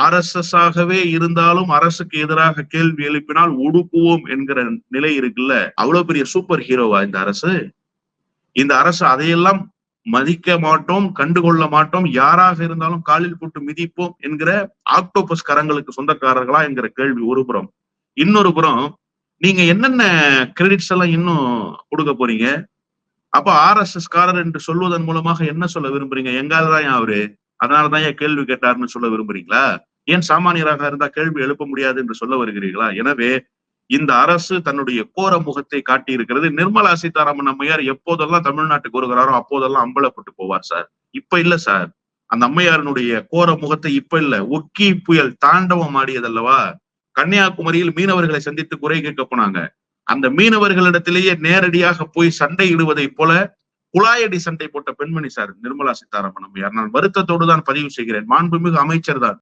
RSS ஆகவே இருந்தாலும் அரசுக்கு எதிராக கேள்வி எழுப்பினால் ஒடுக்குவோம் என்கிற நிலை இருக்குல்ல. அவ்வளவு பெரிய சூப்பர் ஹீரோவா இந்த அரசு? இந்த அரசு அதையெல்லாம் மதிக்க மாட்டோம், கண்டுகொள்ள மாட்டோம், யாராக இருந்தாலும் காலில் போட்டு மிதிப்போம் என்கிற ஆக்டோபஸ் கரங்களுக்கு சொந்தக்காரர்களா என்கிற கேள்வி ஒரு புறம். இன்னொரு புறம், நீங்க என்னென்ன கிரெடிட்ஸ் எல்லாம் இன்னும் கொடுக்க போறீங்க? அப்ப RSS காரர் என்று சொல்வதன் மூலமாக என்ன சொல்ல விரும்புறீங்க? எங்காலதான் அவரு, அதனாலதான் ஏன் கேள்வி கேட்டாருன்னு சொல்ல விரும்புறீங்களா? ஏன் சாமானியராக இருந்தா கேள்வி எழுப்ப முடியாது என்று சொல்ல வருகிறீர்களா? எனவே இந்த அரசு தன்னுடைய கோர முகத்தை காட்டி இருக்கிறது. நிர்மலா சீதாராமன் அம்மையார் எப்போதெல்லாம் தமிழ்நாட்டுக்கு வருகிறாரோ அப்போதெல்லாம் அம்பலப்பட்டு போவார் சார். இப்ப இல்ல சார். அந்த அம்மையாரனுடைய கோர முகத்தை இப்ப இல்ல, ஒக்கி புயல் தாண்டவம் ஆடியதல்லவா? கன்னியாகுமரியில் மீனவர்களை சந்தித்து குறை கேட்க போனாங்க. அந்த மீனவர்களிடத்திலேயே நேரடியாக போய் சண்டை இடுவதை போல குழாயடி சண்டை போட்ட பெண்மணி சார் நிர்மலா சீதாராமன் அம்மையார். நான் வருத்தத்தோடு தான் பதிவு செய்கிறேன். மாண்புமிகு அமைச்சர் தான்